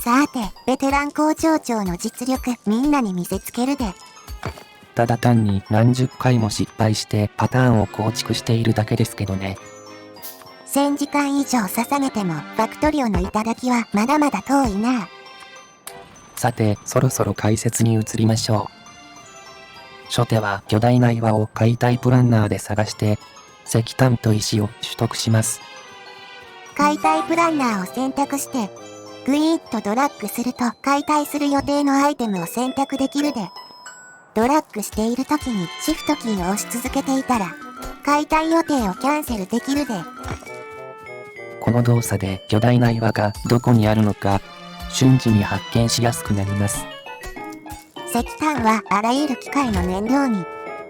さて、ベテラン工場長の実力、みんなに見せつけるで。ただ単に何十回も失敗してパターンを構築しているだけですけどね。1000時間以上捧げても、ファクトリオの頂はまだまだ遠いな。さて、そろそろ解説に移りましょう。初手は巨大な岩を解体プランナーで探して、石炭と石を取得します。解体プランナーを選択して、グイーッとドラッグすると解体する予定のアイテムを選択できるで。ドラッグしている時にシフトキーを押し続けていたら、解体予定をキャンセルできるで。この動作で巨大な岩がどこにあるのか、瞬時に発見しやすくなります。石炭はあらゆる機械の燃料に、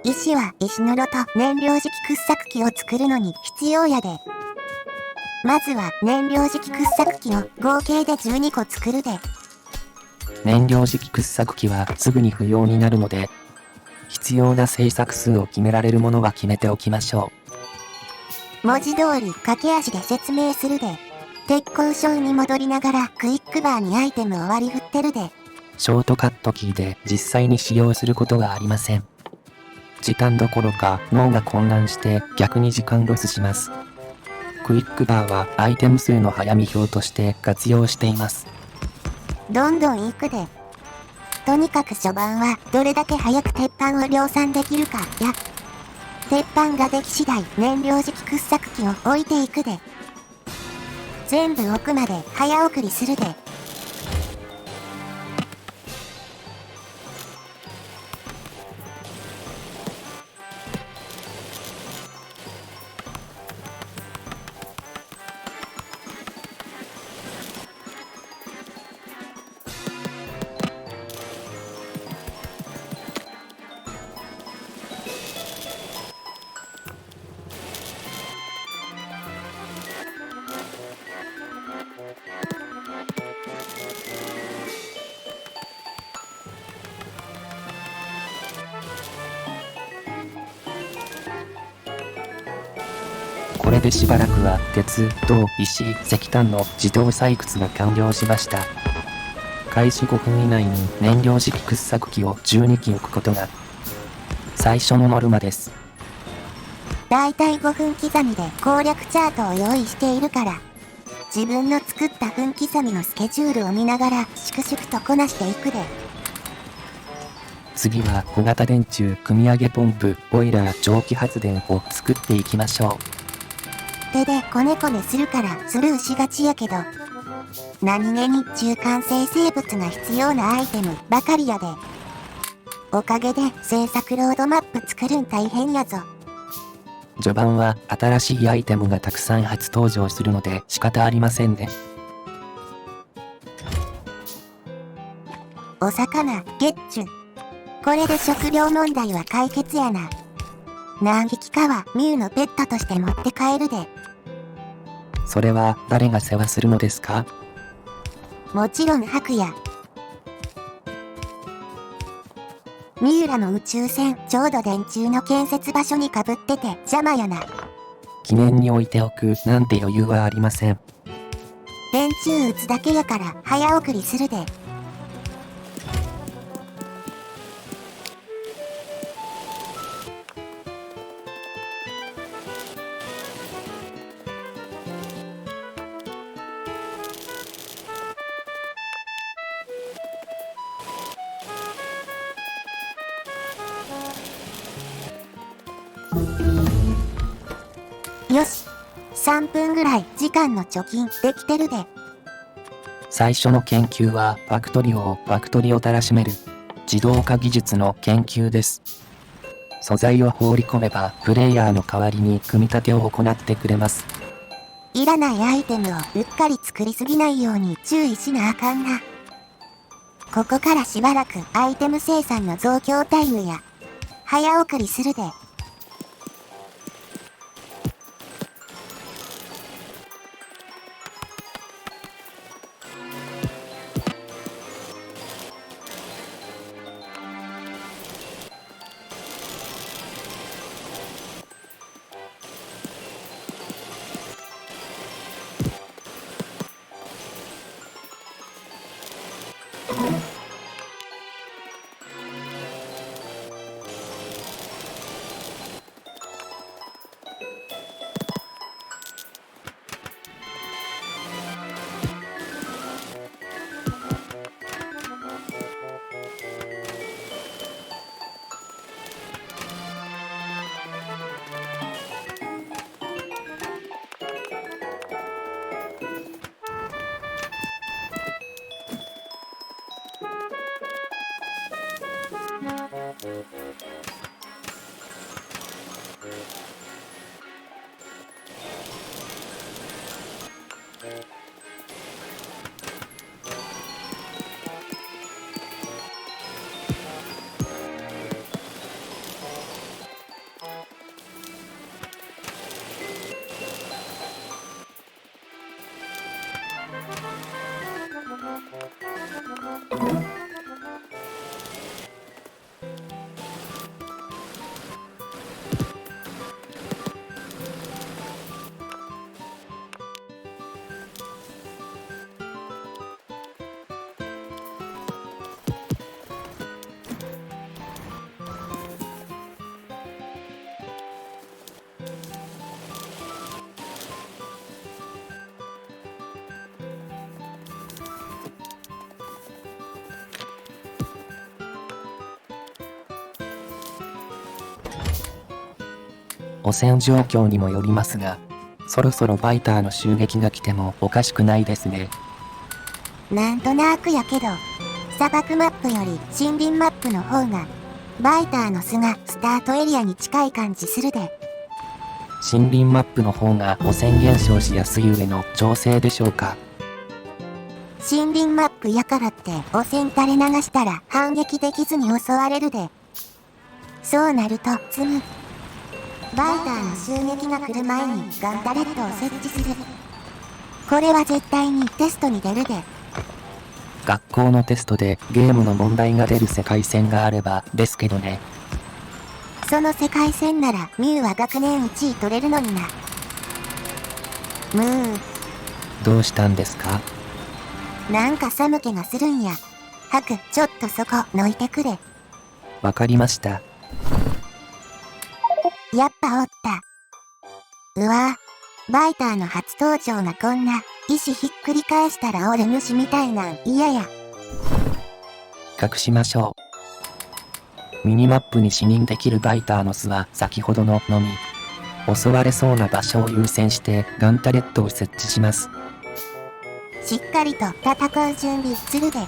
石は石の炉と燃料磁気掘削機を作るのに必要やで。まずは燃料磁気掘削機を合計で12個作るで。燃料磁気掘削機はすぐに不要になるので、必要な製作数を決められるものは決めておきましょ文字通り駆け足で説明するで。鉄工所に戻りながらクイックバーにアイテムを割り振ってるで。う。ショートカットキーで実際に使用することがありません。時間どころか脳が混乱して逆に時間ロスします。クイックバーはアイテム数の早見表として活用しています。どんどん行くで。とにかく序盤はどれだけ早く鉄板を量産できるかや。鉄板ができ次第燃料磁気掘削機を置いていくで。全部置くまで早送りするで。これでしばらくは鉄、銅、石、石炭の自動採掘が完了しました。開始5分以内に燃料磁気掘削機を12機置くことが最初のノルマです。だいたい5分刻みで攻略チャートを用意しているから、自分の作った分刻みのスケジュールを見ながら粛々とこなしていくで。次は小型電柱、組み上げポンプ、ボイラー、蒸気発電を作っていきましょう。手でコネコネするからスルーしがちやけど、何気に中間性生物が必要なアイテムばかりやで。おかげで制作ロードマップ作るん大変やぞ。序盤は新しいアイテムがたくさん初登場するので仕方ありませんね。お魚、ゲッチュ。これで食料問題は解決やな。何匹かはミュウのペットとして持って帰るで。それは誰が世話するのですか？もちろん白夜。ミュウラの宇宙船ちょうど電柱の建設場所にかぶってて邪魔やな。記念に置いておくなんて余裕はありません。電柱打つだけやから早送りするで。よし。3分ぐらい時間の貯金できてるで。最初の研究はファクトリをたらしめる自動化技術の研究です。素材を放り込めばプレイヤーの代わりに組み立てを行ってくれます。いらないアイテムをうっかり作りすぎないように注意しなあかんな。ここからしばらくアイテム生産の増強タイムや。早送りするで。汚染状況にもよりますが、そろそろバイターの襲撃が来てもおかしくないですね。なんとなくやけど、砂漠マップより森林マップの方が、バイターの巣がスタートエリアに近い感じするで。森林マップの方が汚染減少しやすい上の調整でしょうか。森林マップやからって汚染垂れ流したら反撃できずに襲われるで。そうなると積む。バイターの襲撃が来る前にガンタレットを設置する。これは絶対にテストに出るで。学校のテストでゲームの問題が出る世界線があればですけどね。その世界線ならミュウは学年1位取れるのにな。ムー。どうしたんですか？なんか寒気がするんや。ハク、ちょっとそこ、どいてくれ。わかりました。やっぱおった。うわぁ、バイターの初登場がこんな、石ひっくり返したら俺主みたいなん嫌や。隠しましょう。ミニマップに視認できるバイターの巣は先ほどののみ。襲われそうな場所を優先してガンタレットを設置します。しっかりと戦う準備するで。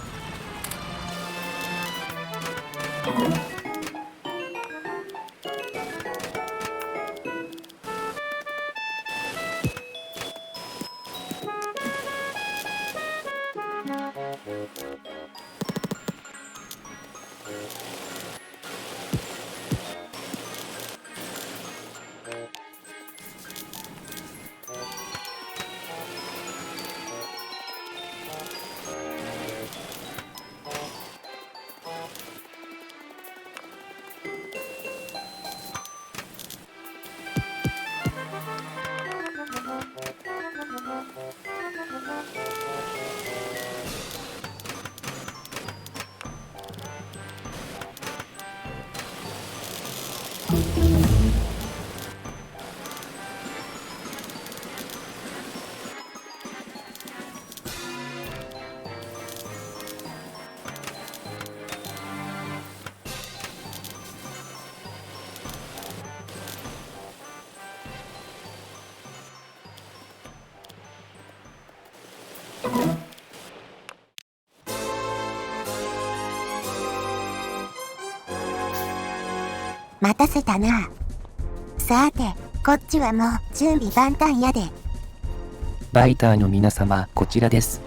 待たせたな。さて、こっちはもう準備万端やで。バイターの皆様、こちらです。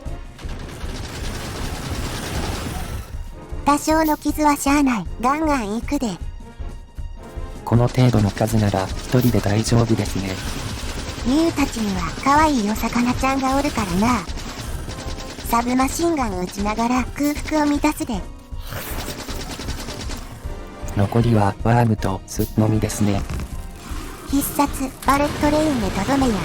多少の傷はしゃあない。ガンガン行くで。この程度の数なら一人で大丈夫ですね。ミュウたちには可愛いお魚ちゃんがおるからな。サブマシンガン撃ちながら空腹を満たすで。残りはワームと巣のみですね。必殺バレットレインでとどめや。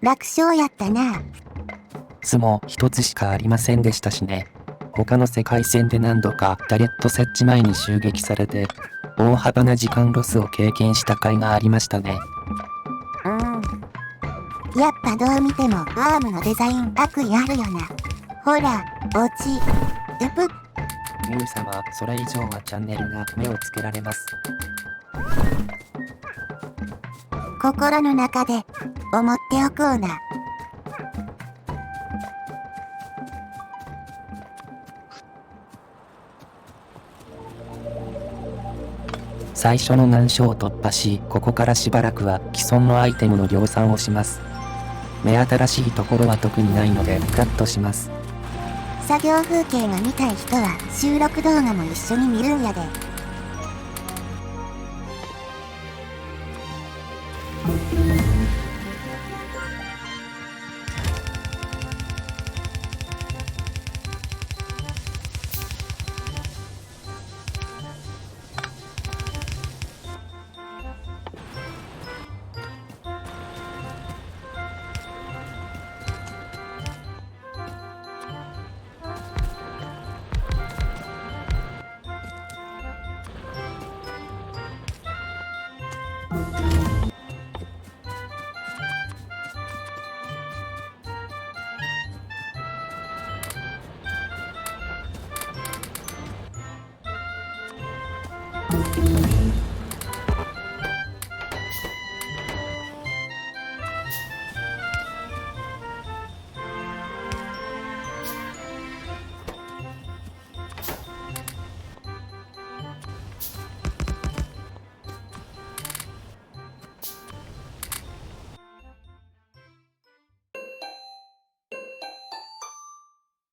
楽勝やったな。巣も一つしかありませんでしたしね。他の世界戦で何度かタレット設置前に襲撃されて、大幅な時間ロスを経験した甲斐がありましたね。やっぱどう見てもアームのデザイン悪意あるよな。ほら、落ち。うぷっ。ミュウ様、それ以上はチャンネルが目をつけられます。心の中で思っておこうな。最初の難所を突破し、ここからしばらくは既存のアイテムの量産をします。目新しいところは特にないのでカットします。作業風景が見たい人は収録動画も一緒に見るんやで。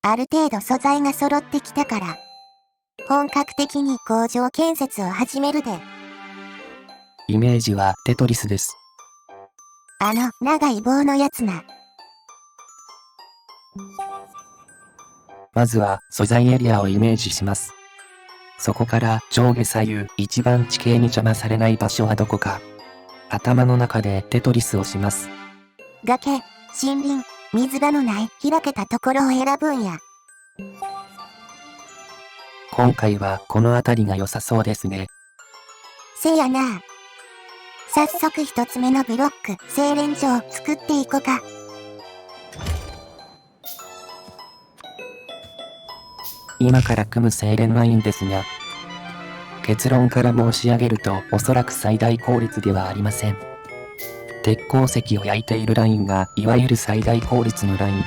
ある程度素材が揃ってきたから、本格的に工場建設を始めるで。イメージはテトリスです。あの長い棒のやつな。まずは素材エリアをイメージします。そこから上下左右一番地形に邪魔されない場所はどこか。頭の中でテトリスをします。崖、森林、水場のない開けたところを選ぶんや。今回はこの辺りが良さそうですね。せやな。早速一つ目のブロック、精錬所を作っていこか。今から組む精錬ラインですが、結論から申し上げるとおそらく最大効率ではありません。鉄鉱石を焼いているラインがいわゆる最大効率のライン。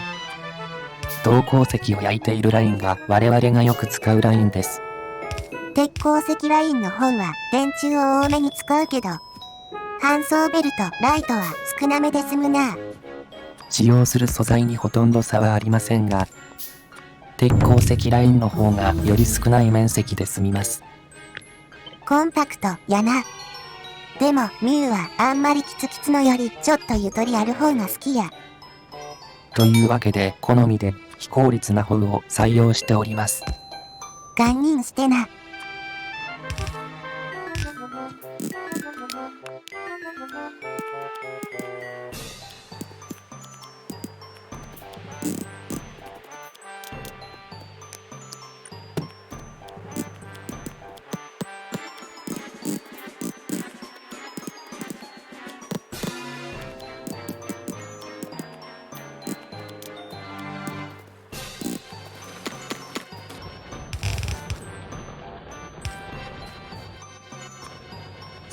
銅鉱石を焼いているラインが我々がよく使うラインです。鉄鉱石ラインの方は電柱を多めに使うけど、搬送ベルとライトは少なめで済むな。使用する素材にほとんど差はありませんが、鉄鉱石ラインの方がより少ない面積で済みます。コンパクトやな。でもミュウはあんまりキツキツのよりちょっとゆとりある方が好きや。というわけで好みで非効率な方を採用しております。堪忍してな。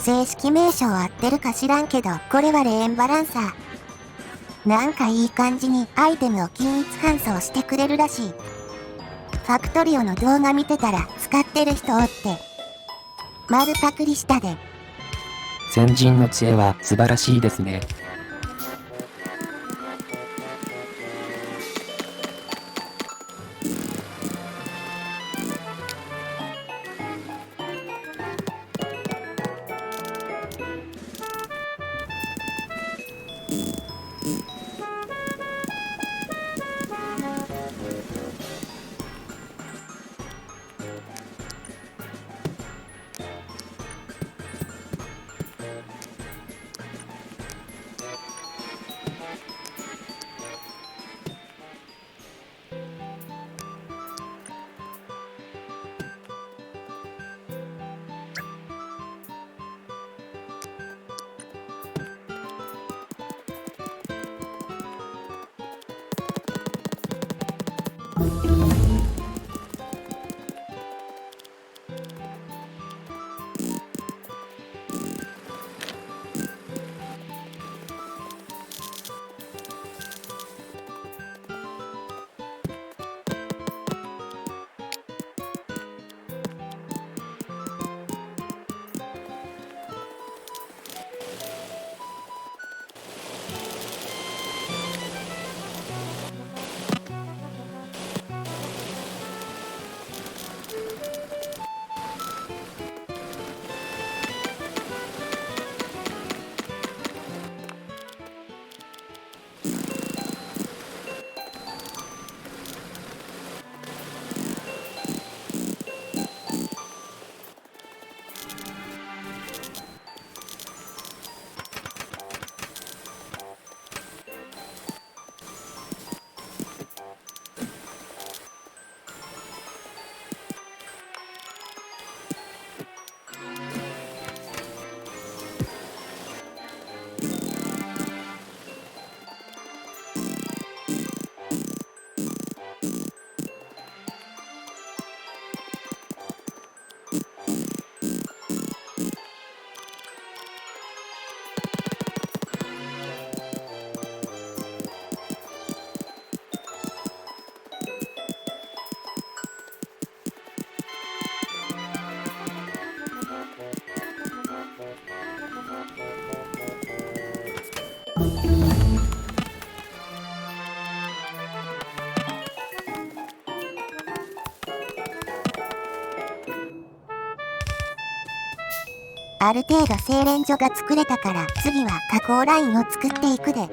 正式名称合ってるか知らんけど、これはレーンバランサー。なんかいい感じにアイテムを均一搬送してくれるらしい。ファクトリオの動画見てたら使ってる人おって、丸パクリしたで。先人の知恵は素晴らしいですね。ある程度精錬所が作れたから次は加工ラインを作っていくで。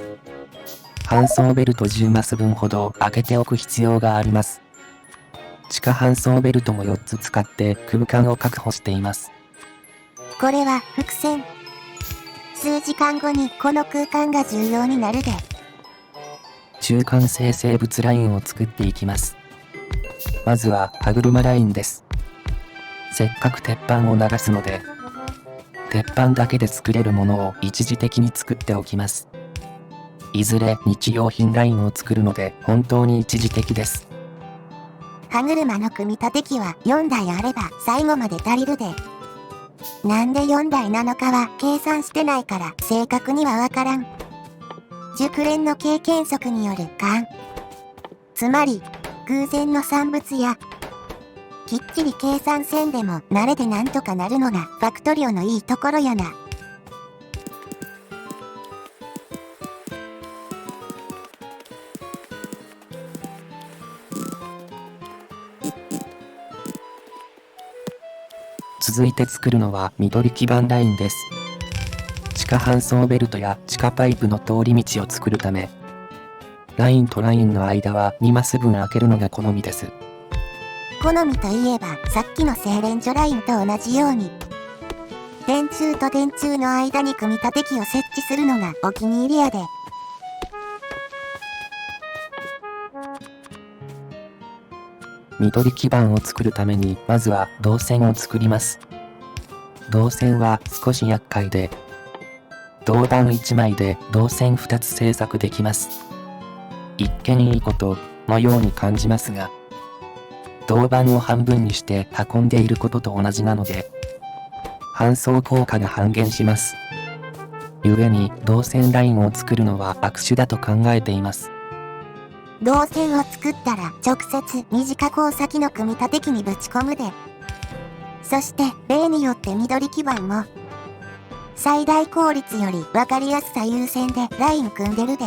搬送ベルト10マス分ほど開けておく必要があります。地下搬送ベルトも4つ使って空間を確保しています。これは伏線。数時間後にこの空間が重要になるで。中間性生物ラインを作っていきます。まずは歯車ラインです。せっかく鉄板を流すので、鉄板だけで作れるものを一時的に作っておきます。いずれ日用品ラインを作るので本当に一時的です。歯車の組み立て機は4台あれば最後まで足りるで。なんで4台なのかは計算してないから正確にはわからん。熟練の経験則による勘。つまり、偶然の産物や、きっちり計算せんでも慣れでなんとかなるのがファクトリオのいいところやな。続いて作るのは緑基板ラインです。地下搬送ベルトや地下パイプの通り道を作るため、ラインとラインの間は2マス分開けるのが好みです。好みといえばさっきの精錬所ラインと同じように、電柱と電柱の間に組み立て機を設置するのがお気に入りやで。緑基板を作るためにまずは導線を作ります。導線は少し厄介で、銅板1枚で導線2つ製作できます。一見いいことのように感じますが、銅板を半分にして運んでいることと同じなので、搬送効果が半減します。故に導線ラインを作るのは悪手だと考えています。導線を作ったら直接二次加工先の組み立て機にぶち込むで。そして例によって緑基板も最大効率より分かりやすさ優先でライン組んでるで。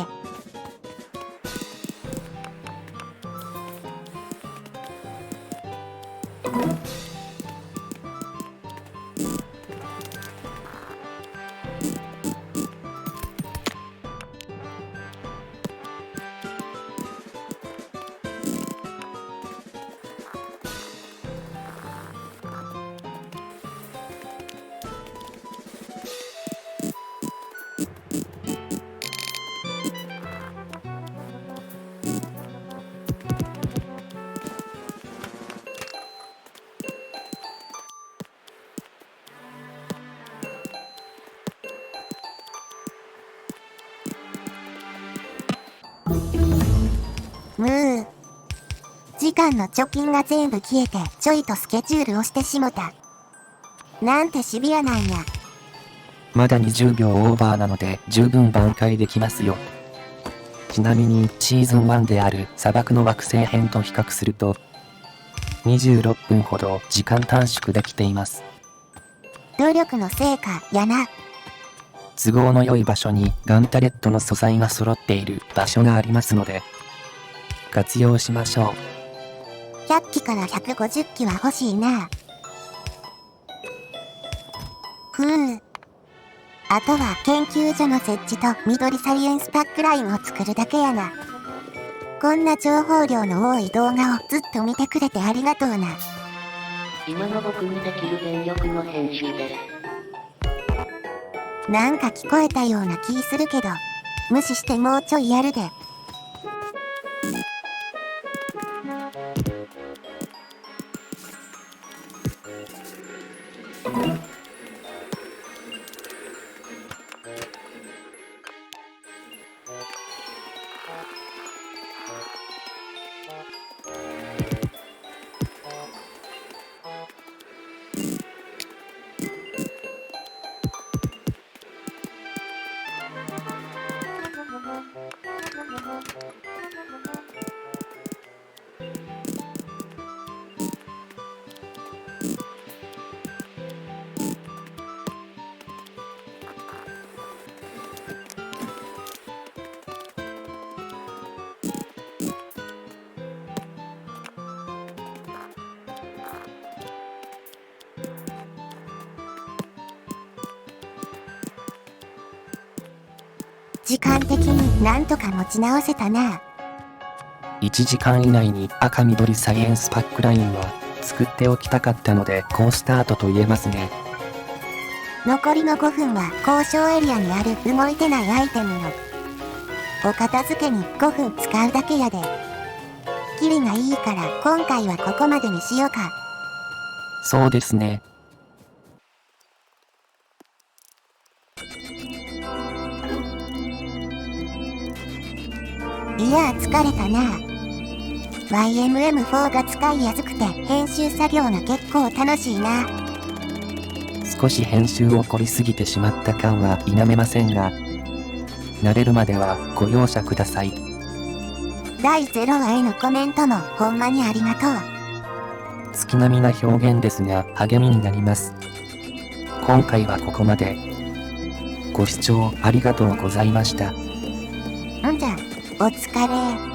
むー。時間の貯金が全部消えてちょいとスケジュールをしてしもた。なんてシビアなんや。まだ20秒オーバーなので十分挽回できますよ。ちなみにシーズン1である砂漠の惑星編と比較すると、26分ほど時間短縮できています。努力の成果やな。都合の良い場所にガンタレットの素材が揃っている場所がありますので、活用しましょう。100機から150機は欲しいな。ふう。あとは研究所の設置と緑サイエンスパックラインを作るだけやな。こんな情報量の多い動画をずっと見てくれてありがとうな。今の僕にできる全力の編集です。なんか聞こえたような気するけど、無視してもうちょいやるで。時間的になんとか持ち直せたな。 1時間以内に赤緑サイエンスパックラインは作っておきたかったので好スタートと言えますね。残りの5分は交渉エリアにある動いてないアイテムのお片付けに5分使うだけやで。キリがいいから今回はここまでにしようか。そうですね。いや疲れたな。YMM4 が使いやすくて編集作業が結構楽しいな。少し編集を凝りすぎてしまった感は否めませんが、慣れるまではご容赦ください。第0話へのコメントもほんまにありがとう。月並みな表現ですが励みになります。今回はここまで。ご視聴ありがとうございました。んじゃ、お疲れ。